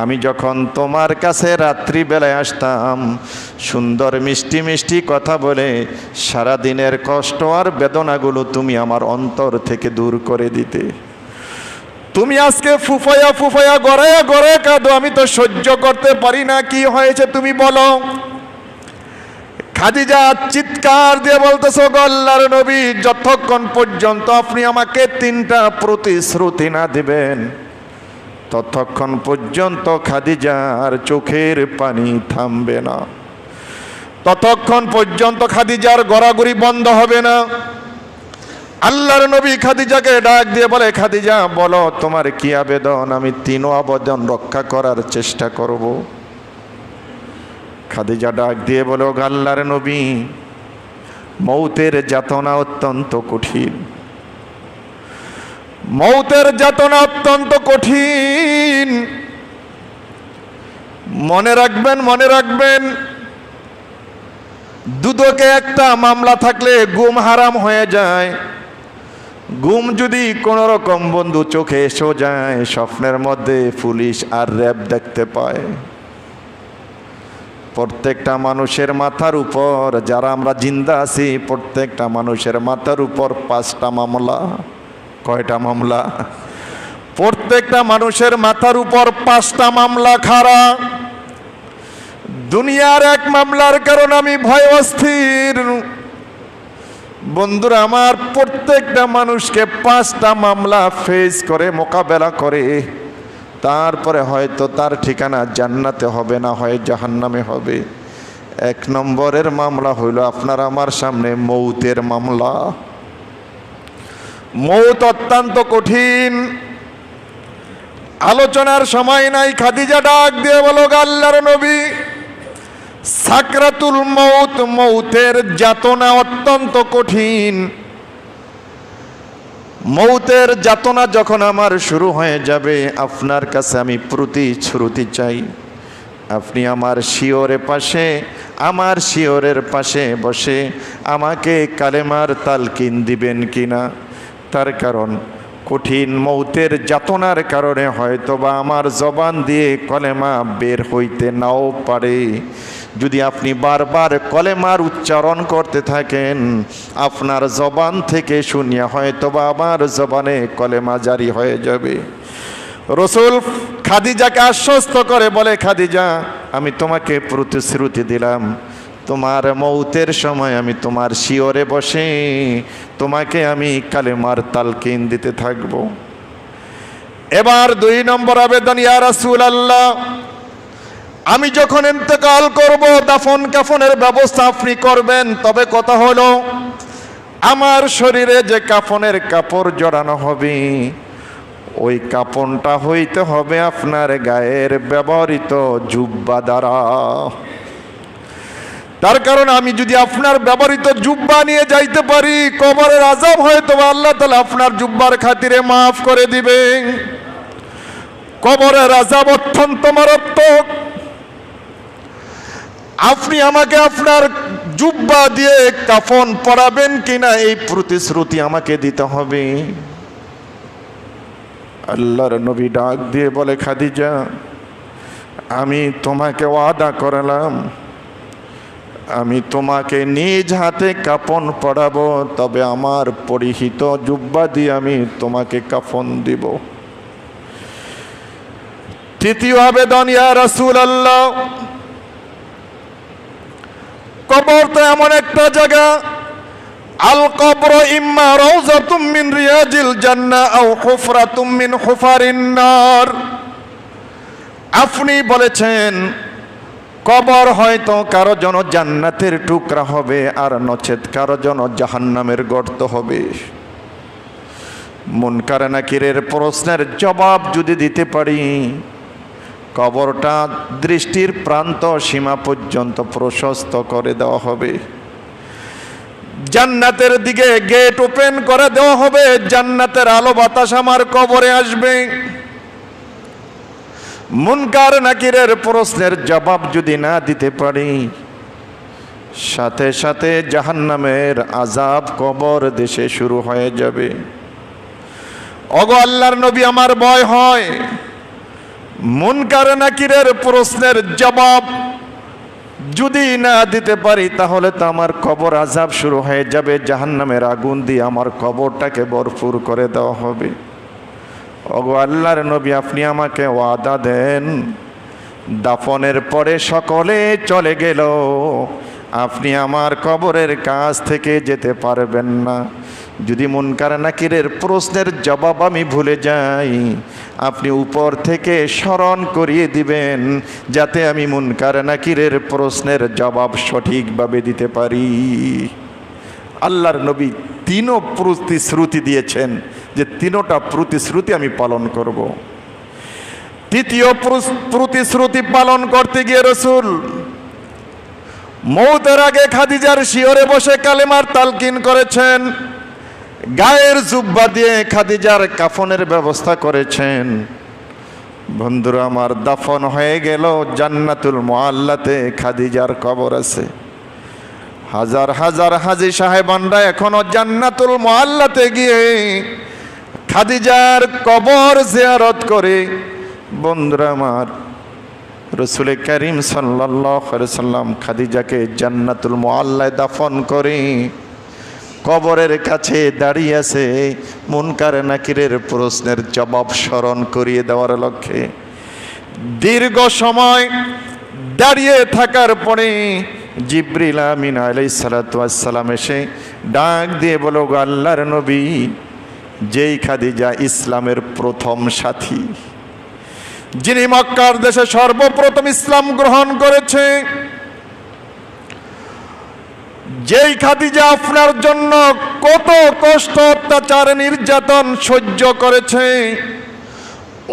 আমি যখন তোমার কাছে রাত্রি বেলায় আসতাম, সুন্দর মিষ্টি মিষ্টি কথা বলে সারা দিনের কষ্ট আর বেদনাগুলো তুমি আমার অন্তর থেকে দূর করে দিতে। তুমি আজকে ফুফায়া ফুফায়া গড়ায়া গড়ায় কাঁদো, আমি তো সহ্য করতে পারি না। কি হয়েছে তুমি বলো? খাদিজা চিৎকার দিয়ে বলতেছো, গো আল্লাহর নবী, যতক্ষণ পর্যন্ত আপনি আমাকে 3টা প্রতিশ্রুতি না দিবেন, ততক্ষণ পর্যন্ত খাদিজার চোখের পানি থামবে না, ততক্ষণ পর্যন্ত খাদিজার গড়াগড়ি বন্ধ হবে না। আল্লাহর নবী খাদিজাকে ডাক দিয়ে বলে, খাদিজা বলো তোমার কি আবেদন, আমি 3 আবেদন রক্ষা করার চেষ্টা করব। খাদিজা ডাক দিয়ে বলো, আল্লাহর নবী, মৌতের যাতনা অত্যন্ত কঠিন, মৌতের যাতনা অত্যন্ত কঠিন। মনে রাখবেন, মনে রাখবেন, দুদকে একটা মামলা থাকলে গুম হারাম হয়ে যায়। গুম যদি কোন রকম বন্ধু চোখে এসে যায়, স্বপ্নের মধ্যে পুলিশ আর র্যাব দেখতে পায়, প্রত্যেকটা মানুষের মাথার উপর, যারা আমরা জিন্দা আছি, প্রত্যেকটা মানুষের মাথার উপর 5টা মামলা। কয়টা মামলা? প্রত্যেকটা মানুষের মাথার উপর 5টা মামলা খাড়া। দুনিয়ার এক মামলার কারণে আমি ভয় অস্থির। বন্ধুরা আমার, প্রত্যেকটা মানুষকে 5টা মামলা ফেস করে, মোকাবেলা করে, তারপরে হয়তো তার ঠিকানা জান্নাতে হবে না হয় জাহান্নামে হবে। 1 নম্বরের মামলা হইল আপনার আমার সামনে মৌতের মামলা। মৌত অত্যন্ত কঠিন, আলোচনার সময় নাই। খাদিজা ডাক দিয়ে বলো, আল্লাহর নবী, সাকরাতুল মৌত, মৌতের যাতনা অত্যন্ত কঠিন। মৌতের যাতনা যখন আমার শুরু হয়ে যাবে, আপনার কাছে আমি প্রতিশ্রুতি চাই, আপনি আমার শিয়রের পাশে বসে আমাকে কালেমার তালকিন দিবেন কিনা। তার কারণ কঠিন মৌতের যাতনার কারণে হয়তোবা আমার জবান দিয়ে কলেমা বের হইতে নাও পারে। যদি আপনি বারবার কলেমার উচ্চারণ করতে থাকেন, আপনার জবান থেকে শুনিয়া হয়তোবা আমার জবানে কলেমা জারি হয়ে যাবে। রসুল খাদিজাকে আশ্বস্ত করে বলে, খাদিজা, আমি তোমাকে প্রতিশ্রুতি দিলাম, তোমার মৌতের সময় আমি তোমার শিয়রে বসে তোমাকে আমি কালেমার তালকিন দিতে থাকব। এবার 2 নম্বর আবেদন, ইয়া রাসূলুল্লাহ, আমি যখন ইন্তেকাল করব, দাফন কাফনের ব্যবস্থা আপনি করবেন। তবে কথা হলো, আমার শরীরে যে কাফনের কাপড় জড়ানো হবে, ওই কাফনটা হইতে হবে আপনার গায়ের ব্যবহৃত জুব্বা দ্বারা। তার কারণ আমি যদি আপনার ব্যবহৃত জুব্বা নিয়ে যাইতে পারি, কবরের আযাব হয়তো আল্লাহ তাআলা আপনার জুব্বার খাতিরে মাফ করে দিবেন। কবরের আযাব অত্যন্ত মারাত্মক। আপনি আমাকে আপনার জুব্বা দিয়ে কাফন পরাবেন কিনা, এই প্রতিশ্রুতি আমাকে দিতে হবে। আল্লাহর নবী ডাক দিয়ে বলে, খাদিজা, আমি তোমাকে ওয়াদা করালাম, আমি তোমাকে নিজ হাতে কাফন পরাবো, তবে আমার পরিহিত জুব্বা দিয়ে আমি তোমাকে কাফন দিব। 3য় আবেদন, ইয়া রাসূলুল্লাহ, কবর তো এমন একটা জায়গা, আল কবর ইম্মা রাউযাতুম মিন রিয়াজিল জান্নাহ আও হুফরাতুম মিন হুফারিন নার। আপনি বলেছেন কবর হয়তো কারো জন্য জান্নাতের টুকরা হবে, আর নচেত কারো জন্য জাহান্নামের গর্ত হবে। মুনকার নাকিরের প্রশ্নের জবাব যদি দিতে পারি, কবরটা দৃষ্টির প্রান্ত সীমা পর্যন্ত প্রশস্ত করে দেওয়া হবে, জান্নাতের দিকে গেট ওপেন করে দেওয়া হবে, জান্নাতের আলো বাতাস আমার কবরে আসবে। মুনকার নাকিরের প্রশ্নের জবাব যদি না দিতে পারি, সাথে সাথে জাহান্নামের আযাব কবর দেশে শুরু হয়ে যাবে। ওগো আল্লাহর নবী, আমার ভয় হয় মুনকার নাকিরের প্রশ্নের জবাব যদি না দিতে পারি, তাহলে তো আমার কবর আযাব শুরু হয়ে যাবে, জাহান্নামের আগুন দিয়ে আমার কবরটাকে ভরপুর করে দেওয়া হবে। ওগো আল্লাহর নবী, আপনি আমাকে ওয়াদা দেন, দাফনের পরে সকলে চলে গেল, আপনি আমার কবরের কাছ থেকে যেতে পারবেন না। যদি মুনকার নাকিরের প্রশ্নের জবাব আমি ভুলে যাই, আপনি উপর থেকে স্মরণ করিয়ে দিবেন, যাতে আমি মুনকার নাকিরের প্রশ্নের জবাব সঠিকভাবে দিতে পারি। আল্লাহর নবী 3ও প্রতিশ্রুতি দিয়েছেন যে 3টা প্রতিশ্রুতি আমি পালন করব। 3য় প্রতিশ্রুতি পালন করতে গিয়ে রাসূল মওতের আগে খাদিজার শিয়রে বসে কালেমার তালকিন করেছেন, গায়ের জুব্বা দিয়ে খাদিজার কাফনের ব্যবস্থা করেছেন। বন্ধুরা আমার, দাফন হয়ে গেল, জান্নাতুল মুআল্লাতে খাদিজার কবর আছে। হাজার হাজার হাজী সাহেবানরা এখনো জান্নাতুল মুআল্লাতে গিয়ে খাদিজার কবর জিয়ারত করে। বন্ধুরা আমার, রাসূল করিম সাল্লাল্লাহু আলাইহি সাল্লাম খাদিজাকে জান্নাতুল মুআল্লায় দাফন করে কবরের কাছে দাঁড়িয়ে আছে মুনকার নাকিরের প্রশ্নের জবাব স্মরণ করিয়ে দেওয়ার লক্ষ্যে। দীর্ঘ সময় দাঁড়িয়ে থাকার পরে জিবরিল আমিন আলাইহিস সালাতু ওয়াস সালাম এসে ডাক দিয়ে বলো, গো আল্লাহর নবী, যেই খাদিজা ইসলামের প্রথম সাথী, যিনি মক্কার দেশে সর্বপ্রথম ইসলাম গ্রহণ করেছে, যেই খাদিজা আপনার জন্য কত কষ্ট অত্যাচার নির্যাতন সহ্য করেছে,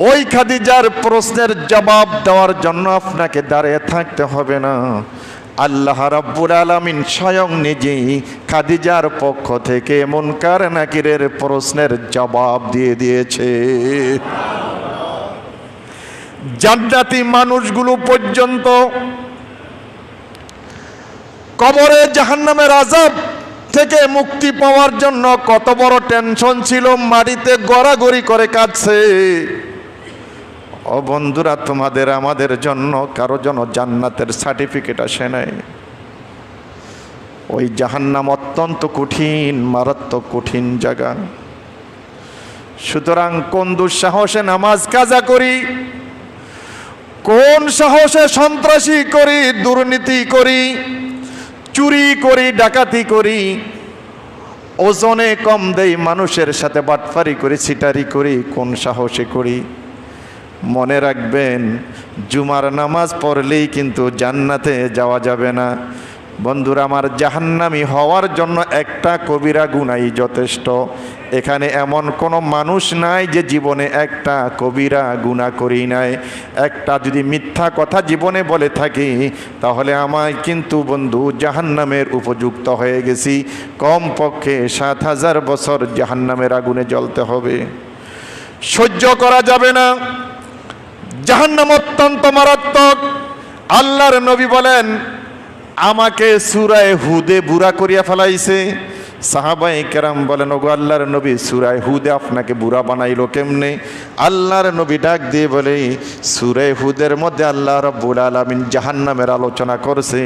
ওই খাদিজার প্রশ্নের জবাব দেওয়ার জন্য আপনাকে দাঁড়িয়ে থাকতে হবে না। আল্লাহ রাব্বুল আলামিন স্বয়ং নিজেই খাদিজার পক্ষ থেকে মুনকার নাকিরের প্রশ্নের জবাব দিয়ে দিয়েছে। জান্নাতি মানুষগুলো পর্যন্ত কবরে জাহান্নামের আযাব থেকে মুক্তি পাওয়ার জন্য কত বড় টেনশন ছিল, মাটিতে গড়াগড়ি করে কাঁদছে। ও বন্ধুরা, তোমাদের আমাদের জন্য কারো জন্য জান্নাতের সার্টিফিকেট আসে নাই। ওই জাহান্নাম অত্যন্ত কঠিন, মারাত্মক কঠিন জায়গা। সুতরাং কোন দুঃসাহসে নামাজ কাজা করি, কোন সাহসে সন্ত্রাসী করি, দুর্নীতি করি, চুরি করি, ডাকাতি করি, ওজনে কম দেই, মানুষের সাথে বাটফারি করি, ছিটারি করি, কোন সাহসে করি? মনে রাখবেন, জুমার নামাজ পড়লেই কিন্তু জান্নাতে যাওয়া যাবে না। বন্ধুরা আমার, জাহান্নামী হওয়ার জন্য একটা কবিরা গুনাহই যথেষ্ট। এখানে এমন কোনো মানুষ নাই যে জীবনে একটা কবিরা গুনাহ করি নাই। একটা যদি মিথ্যা কথা জীবনে বলে থাকি, তাহলে আমায় কিন্তু বন্ধু জাহান্নামের উপযুক্ত হয়ে গেছি। কমপক্ষে ৭,০০০ বছর জাহান্নামের আগুনে জ্বলতে হবে, সহ্য করা যাবে না। জাহান্নাম অত্যন্ত মারাত্মক। আল্লাহর নবী বলেন, আমাকে সূরা হুদে বুড়া করিয়া ফেলাইছে। সাহাবায়ে কেরাম বলেন, ওগো আল্লাহর নবী, সূরা হুদে আপনাকে বুড়া বানাইলো কেমনে? আল্লাহর নবী ডাক দিয়ে বলে, সূরা হুদের মধ্যে আল্লাহ রাব্বুল আলামিন জাহান্নামের আলোচনা করছে।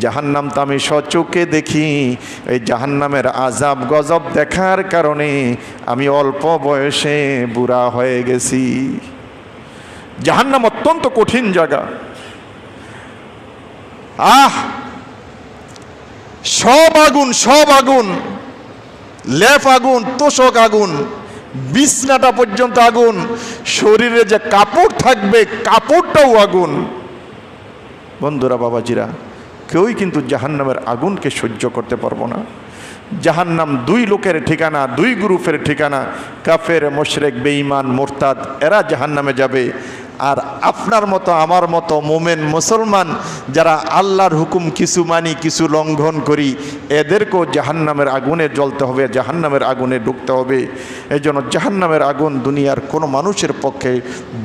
জাহান্নাম তো আমি সচক্ষে দেখি। এই জাহান্নামের আযাব গজব দেখার কারণে আমি অল্প বয়সে বুড়া হয়ে গেছি। জাহান্নাম অত্যন্ত কঠিন জায়গা। সব আগুন, সব আগুন, লেপ আগুন, তোষক আগুন, বিছনাটা পর্যন্ত আগুন, শরীরে যে কাপড় থাকবে কাপড়টাও আগুন। বন্ধুরা, বাবাজিরা, কেউই কিন্তু জাহান্নামের আগুনকে সহ্য করতে পারবো না। জাহান্নাম দুই লোকের ঠিকানা, দুই গ্রুপের ঠিকানা। কাফের, মুশরিক, বেঈমান, মুরতাদ, এরা জাহান্নামে যাবে। আর আপনার মতো আমার মতো মোমেন মুসলমান যারা আল্লাহর হুকুম কিছু মানি, কিছু লঙ্ঘন করি, এদেরকেও জাহান্নামের আগুনে জ্বলতে হবে, জাহান্নামের আগুনে ঢুকতে হবে। এই জন্য জাহান্নামের আগুন দুনিয়ার কোনো মানুষের পক্ষে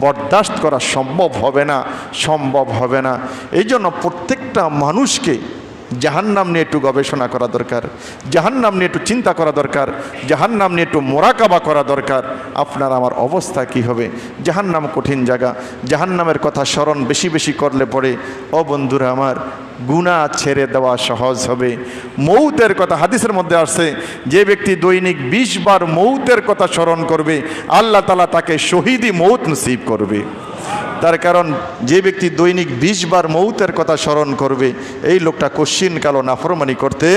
বরদাস্ত করা সম্ভব হবে না, সম্ভব হবে না। এই জন্য প্রত্যেকটা মানুষকে জাহান্নাম নিয়ে একটু গবেষণা করা দরকার, জাহান্নাম নিয়ে একটু চিন্তা করা দরকার, জাহান্নাম নিয়ে একটু মোরাকাবা করা দরকার। আপনার আমার অবস্থা কি হবে? জাহান্নাম কঠিন জায়গা। জাহান্নামের কথা স্মরণ বেশি বেশি করলে পরে, ও বন্ধুরা আমার, গুনাহ ছেড়ে দেওয়া সহজ হবে। মৌতের কথা হাদিসের মধ্যে আসছে, যে ব্যক্তি দৈনিক ২০ বার মৌতের কথা স্মরণ করবে, আল্লাহ তাআলা তাকে শহীদি মৌত নসিব করবে। তার কারণ যে ব্যক্তি দৈনিক ২০ বার মৌতের কথা স্মরণ করবে, এই লোকটা কশ্চিন কালো নাফরমানি করতে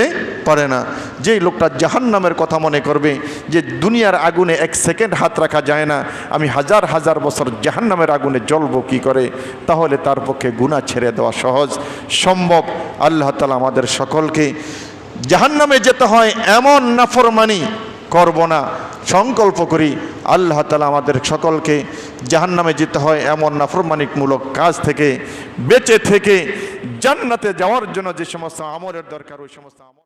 পারে না। যেই লোকটা জাহান্নামের কথা মনে করবে যে দুনিয়ার আগুনে ১ সেকেন্ড হাত রাখা যায় না, আমি হাজার হাজার বছর জাহান্নামের আগুনে জ্বলবো কি করে, তাহলে তার পক্ষে গুনাহ ছেড়ে দেওয়া সহজ সম্ভব। আল্লাহ তাআলা আমাদের সকলকে জাহান্নামে যেতে হয় এমন নাফরমানি করব না, সংকল্প করি। আল্লাহ তাআলা আমাদের সকলকে জাহান্নামে যেতে হয় এমন নাফরমানিমূলক কাজ থেকে বেঁচে থেকে জান্নাতে যাওয়ার জন্য যে সমস্ত আমলের দরকার, ওই সমস্ত আমল